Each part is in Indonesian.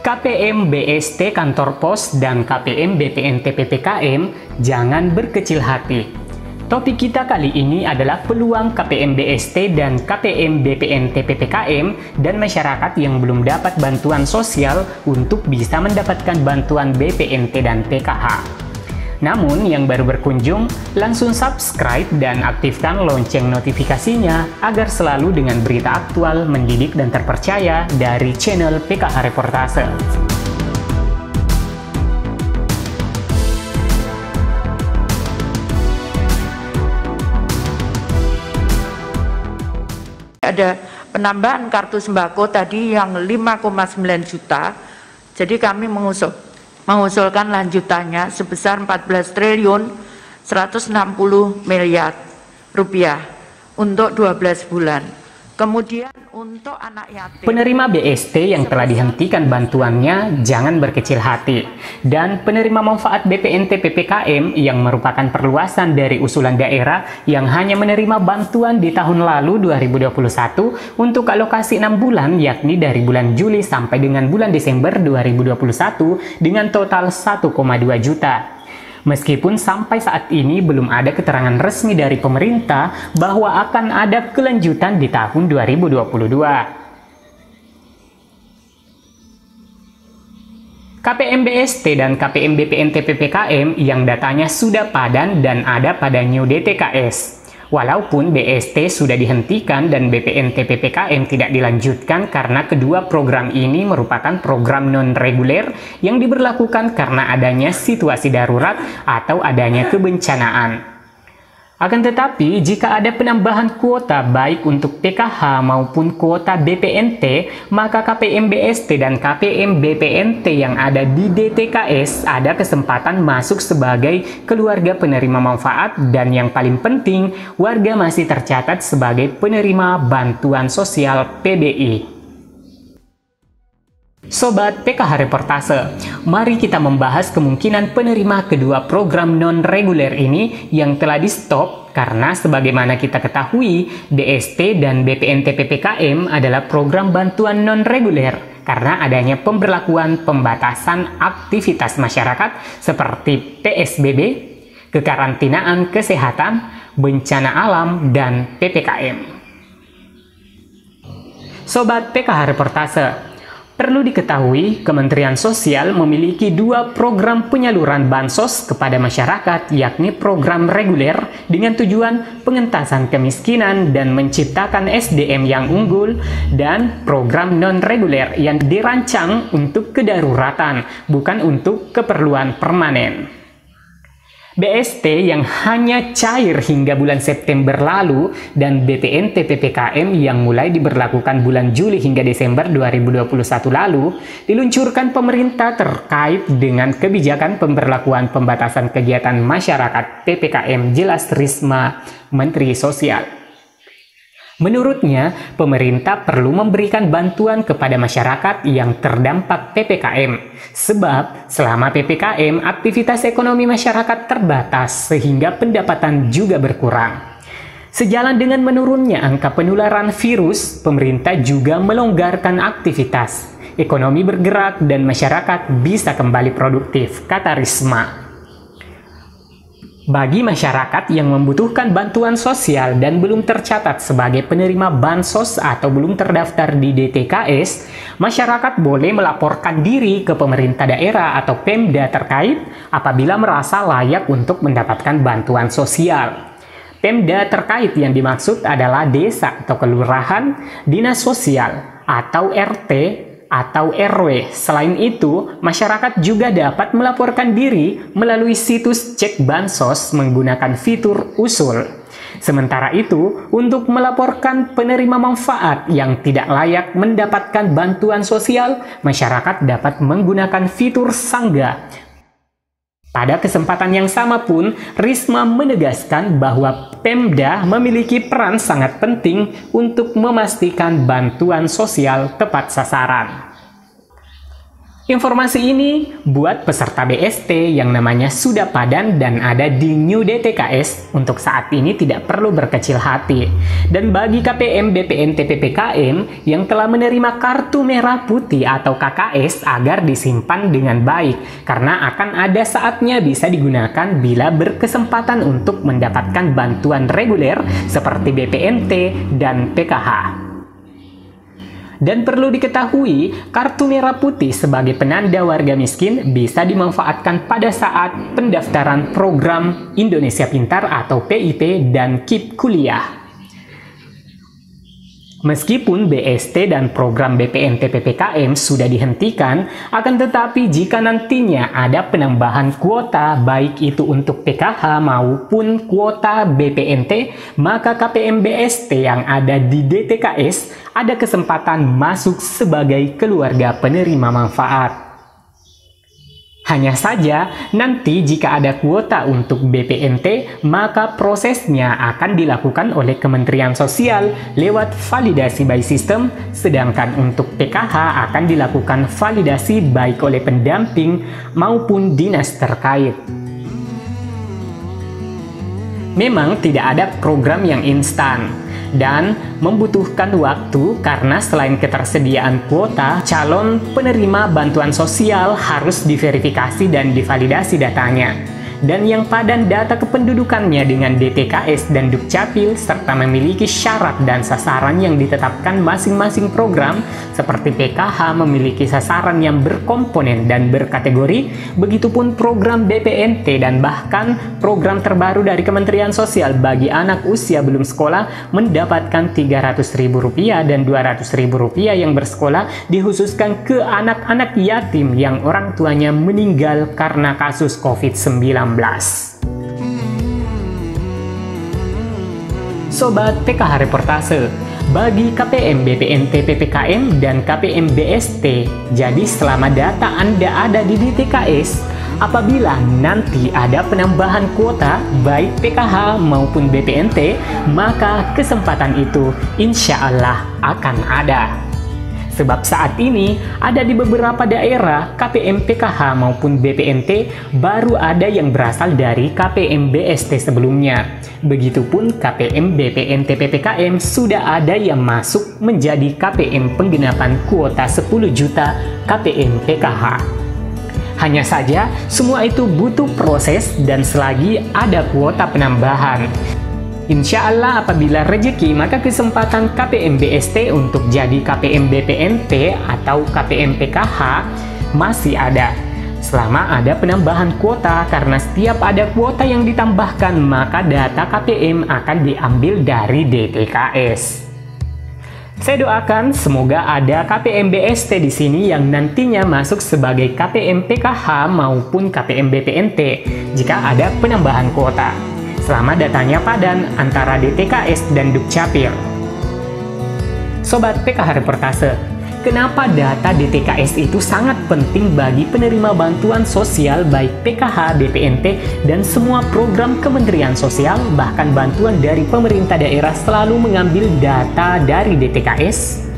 KPM BST Kantor Pos dan KPM BPNT PPKM jangan berkecil hati. Topik kita kali ini adalah peluang KPM BST dan KPM BPNT PPKM dan masyarakat yang belum dapat bantuan sosial untuk bisa mendapatkan bantuan BPNT dan PKH. Namun, yang baru berkunjung, langsung subscribe dan aktifkan lonceng notifikasinya agar selalu dengan berita aktual, mendidik, dan terpercaya dari channel PKH Reportase. Ada penambahan kartu sembako tadi yang 5,9 juta, jadi kami mengusulkan lanjutannya sebesar 14 triliun 160 miliar rupiah untuk 12 bulan. Kemudian untuk anak yatim, penerima BST yang telah dihentikan bantuannya jangan berkecil hati, dan penerima manfaat BPNT PPKM yang merupakan perluasan dari usulan daerah yang hanya menerima bantuan di tahun lalu 2021 untuk alokasi 6 bulan, yakni dari bulan Juli sampai dengan bulan Desember 2021 dengan total 1,2 juta. Meskipun sampai saat ini belum ada keterangan resmi dari pemerintah bahwa akan ada kelanjutan di tahun 2022. KPM BST dan KPM BPNT PPKM yang datanya sudah padan dan ada pada New DTKS. Walaupun BST sudah dihentikan dan BPNT PPKM tidak dilanjutkan karena kedua program ini merupakan program non-reguler yang diberlakukan karena adanya situasi darurat atau adanya kebencanaan. Akan tetapi, jika ada penambahan kuota baik untuk PKH maupun kuota BPNT, maka KPM BST dan KPM BPNT yang ada di DTKS ada kesempatan masuk sebagai keluarga penerima manfaat, dan yang paling penting, warga masih tercatat sebagai penerima bantuan sosial PBI. Sobat PKH Reportase, mari kita membahas kemungkinan penerima kedua program non-reguler ini yang telah di-stop karena sebagaimana kita ketahui, BST dan BPNT PPKM adalah program bantuan non-reguler karena adanya pemberlakuan pembatasan aktivitas masyarakat seperti PSBB, kekarantinaan kesehatan, bencana alam, dan PPKM. Sobat PKH Reportase, perlu diketahui, Kementerian Sosial memiliki dua program penyaluran bansos kepada masyarakat, yakni program reguler dengan tujuan pengentasan kemiskinan dan menciptakan SDM yang unggul, dan program non-reguler yang dirancang untuk kedaruratan, bukan untuk keperluan permanen. BST yang hanya cair hingga bulan September lalu dan BPNT PPKM yang mulai diberlakukan bulan Juli hingga Desember 2021 lalu diluncurkan pemerintah terkait dengan kebijakan pemberlakuan pembatasan kegiatan masyarakat PPKM, jelas Risma, Menteri Sosial. Menurutnya, pemerintah perlu memberikan bantuan kepada masyarakat yang terdampak PPKM, sebab selama PPKM aktivitas ekonomi masyarakat terbatas sehingga pendapatan juga berkurang. Sejalan dengan menurunnya angka penularan virus, pemerintah juga melonggarkan aktivitas. Ekonomi bergerak dan masyarakat bisa kembali produktif, kata Risma. Bagi masyarakat yang membutuhkan bantuan sosial dan belum tercatat sebagai penerima bansos atau belum terdaftar di DTKS, masyarakat boleh melaporkan diri ke pemerintah daerah atau Pemda terkait apabila merasa layak untuk mendapatkan bantuan sosial. Pemda terkait yang dimaksud adalah desa atau kelurahan, dinas sosial, atau RT, atau RW. Selain itu, masyarakat juga dapat melaporkan diri melalui situs Cek Bansos menggunakan fitur usul. Sementara itu, untuk melaporkan penerima manfaat yang tidak layak mendapatkan bantuan sosial, masyarakat dapat menggunakan fitur Sangga. Pada kesempatan yang sama pun, Risma menegaskan bahwa Pemda memiliki peran sangat penting untuk memastikan bantuan sosial tepat sasaran. Informasi ini buat peserta BST yang namanya sudah padan dan ada di New DTKS untuk saat ini tidak perlu berkecil hati. Dan bagi KPM BPNT PPKM yang telah menerima kartu merah putih atau KKS agar disimpan dengan baik karena akan ada saatnya bisa digunakan bila berkesempatan untuk mendapatkan bantuan reguler seperti BPNT dan PKH. Dan perlu diketahui, kartu merah putih sebagai penanda warga miskin bisa dimanfaatkan pada saat pendaftaran program Indonesia Pintar atau PIP dan KIP kuliah. Meskipun BST dan program BPNT PPKM sudah dihentikan, akan tetapi jika nantinya ada penambahan kuota baik itu untuk PKH maupun kuota BPNT, maka KPM BST yang ada di DTKS ada kesempatan masuk sebagai keluarga penerima manfaat. Hanya saja, nanti jika ada kuota untuk BPNT, maka prosesnya akan dilakukan oleh Kementerian Sosial lewat validasi by system, sedangkan untuk PKH akan dilakukan validasi baik oleh pendamping maupun dinas terkait. Memang tidak ada program yang instan dan membutuhkan waktu karena selain ketersediaan kuota, calon penerima bantuan sosial harus diverifikasi dan divalidasi datanya. Dan yang padan data kependudukannya dengan DTKS dan Dukcapil serta memiliki syarat dan sasaran yang ditetapkan masing-masing program seperti PKH memiliki sasaran yang berkomponen dan berkategori, begitupun program BPNT dan bahkan program terbaru dari Kementerian Sosial bagi anak usia belum sekolah mendapatkan Rp300.000 dan Rp200.000 yang bersekolah dikhususkan ke anak-anak yatim yang orang tuanya meninggal karena kasus COVID-19. Sobat PKH Reportase, bagi KPM BPNT PPKM dan KPM BST, jadi selama data Anda ada di DTKS, apabila nanti ada penambahan kuota baik PKH maupun BPNT, maka kesempatan itu insya Allah akan ada. Sebab saat ini ada di beberapa daerah KPM PKH maupun BPNT baru ada yang berasal dari KPM BST sebelumnya. Begitupun KPM BPNT PPKM sudah ada yang masuk menjadi KPM penggenapan kuota 10 juta KPM PKH. Hanya saja semua itu butuh proses dan selagi ada kuota penambahan. Insya Allah apabila rezeki maka kesempatan KPM BST untuk jadi KPM BPNT atau KPM PKH masih ada. Selama ada penambahan kuota, karena setiap ada kuota yang ditambahkan maka data KPM akan diambil dari DTKS. Saya doakan semoga ada KPM BST di sini yang nantinya masuk sebagai KPM PKH maupun KPM BPNT jika ada penambahan kuota. Selama datanya padan antara DTKS dan Dukcapil. Sobat PKH Reportase, kenapa data DTKS itu sangat penting bagi penerima bantuan sosial baik PKH, BPNT, dan semua program Kementerian Sosial, bahkan bantuan dari pemerintah daerah selalu mengambil data dari DTKS?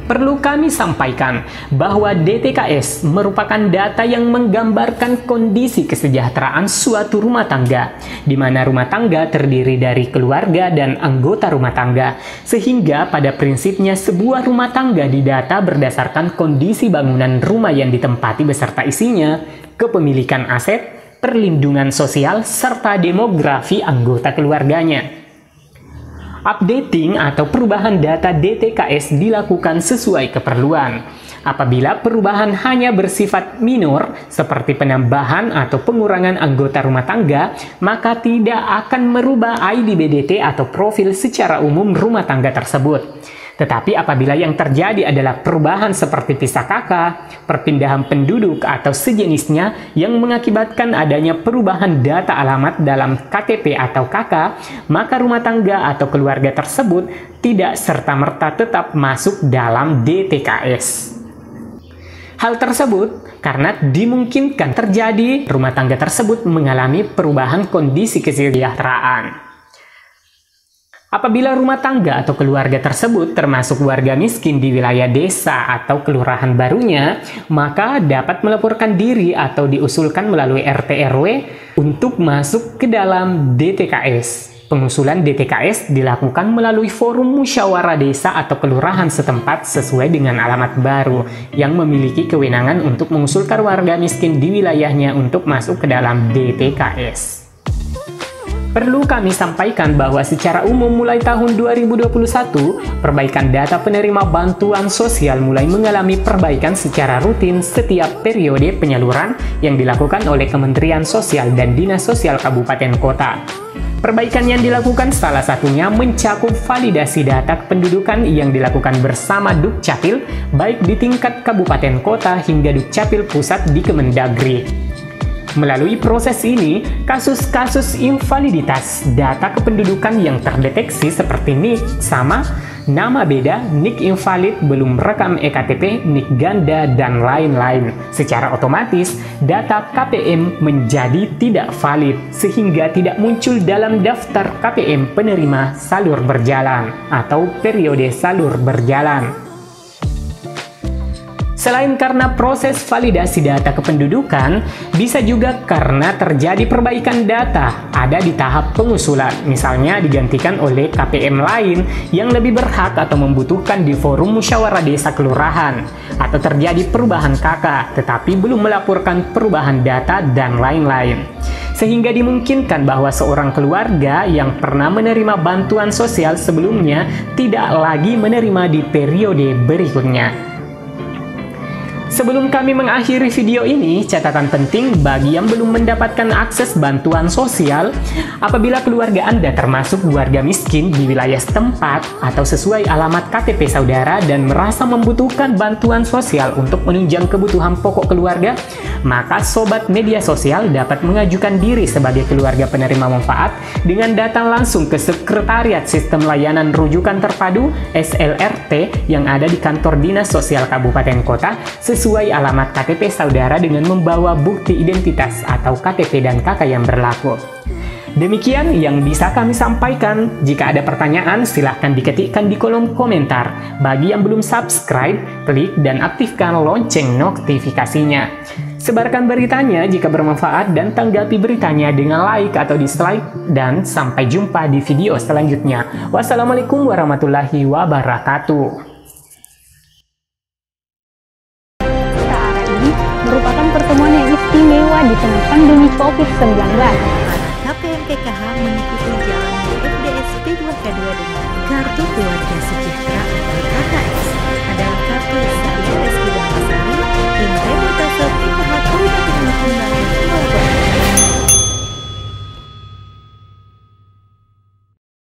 Perlu kami sampaikan bahwa DTKS merupakan data yang menggambarkan kondisi kesejahteraan suatu rumah tangga, di mana rumah tangga terdiri dari keluarga dan anggota rumah tangga, sehingga pada prinsipnya sebuah rumah tangga didata berdasarkan kondisi bangunan rumah yang ditempati beserta isinya, kepemilikan aset, perlindungan sosial, serta demografi anggota keluarganya. Updating atau perubahan data DTKS dilakukan sesuai keperluan. Apabila perubahan hanya bersifat minor, seperti penambahan atau pengurangan anggota rumah tangga, maka tidak akan merubah ID BDT atau profil secara umum rumah tangga tersebut. Tetapi apabila yang terjadi adalah perubahan seperti pisah kakak, perpindahan penduduk atau sejenisnya yang mengakibatkan adanya perubahan data alamat dalam KTP atau KK, maka rumah tangga atau keluarga tersebut tidak serta-merta tetap masuk dalam DTKS. Hal tersebut karena dimungkinkan terjadi rumah tangga tersebut mengalami perubahan kondisi kesejahteraan. Apabila rumah tangga atau keluarga tersebut termasuk warga miskin di wilayah desa atau kelurahan barunya, maka dapat melaporkan diri atau diusulkan melalui RT RW untuk masuk ke dalam DTKS. Pengusulan DTKS dilakukan melalui forum musyawarah desa atau kelurahan setempat sesuai dengan alamat baru yang memiliki kewenangan untuk mengusulkan warga miskin di wilayahnya untuk masuk ke dalam DTKS. Perlu kami sampaikan bahwa secara umum mulai tahun 2021, perbaikan data penerima bantuan sosial mulai mengalami perbaikan secara rutin setiap periode penyaluran yang dilakukan oleh Kementerian Sosial dan Dinas Sosial Kabupaten Kota. Perbaikan yang dilakukan salah satunya mencakup validasi data kependudukan yang dilakukan bersama Dukcapil, baik di tingkat kabupaten kota hingga Dukcapil pusat di Kemendagri. Melalui proses ini, kasus-kasus invaliditas data kependudukan yang terdeteksi seperti NIK sama, nama beda, NIK invalid, belum rekam EKTP, NIK ganda, dan lain-lain. Secara otomatis, data KPM menjadi tidak valid, sehingga tidak muncul dalam daftar KPM penerima salur berjalan atau periode salur berjalan. Selain karena proses validasi data kependudukan, bisa juga karena terjadi perbaikan data ada di tahap pengusulan, misalnya digantikan oleh KPM lain yang lebih berhak atau membutuhkan di forum musyawarah desa kelurahan, atau terjadi perubahan KK tetapi belum melaporkan perubahan data dan lain-lain. Sehingga dimungkinkan bahwa seorang keluarga yang pernah menerima bantuan sosial sebelumnya tidak lagi menerima di periode berikutnya. Sebelum kami mengakhiri video ini, catatan penting bagi yang belum mendapatkan akses bantuan sosial, apabila keluarga Anda termasuk warga miskin di wilayah setempat atau sesuai alamat KTP saudara dan merasa membutuhkan bantuan sosial untuk menunjang kebutuhan pokok keluarga, maka sobat media sosial dapat mengajukan diri sebagai keluarga penerima manfaat dengan datang langsung ke Sekretariat Sistem Layanan Rujukan Terpadu SLRT yang ada di kantor Dinas Sosial Kabupaten Kota sesuai alamat KTP saudara dengan membawa bukti identitas atau KTP dan KK yang berlaku. Demikian yang bisa kami sampaikan. Jika ada pertanyaan, silahkan diketikkan di kolom komentar. Bagi yang belum subscribe, klik dan aktifkan lonceng notifikasinya. Sebarkan beritanya jika bermanfaat dan tanggapi beritanya dengan like atau dislike. Dan sampai jumpa di video selanjutnya. Wassalamualaikum warahmatullahi wabarakatuh. Merupakan pertemuan yang istimewa di tengah pandemi COVID-19. KPM PKH mengikuti jalan FDS P2K2 dengan Kartu Keluarga Sejahtera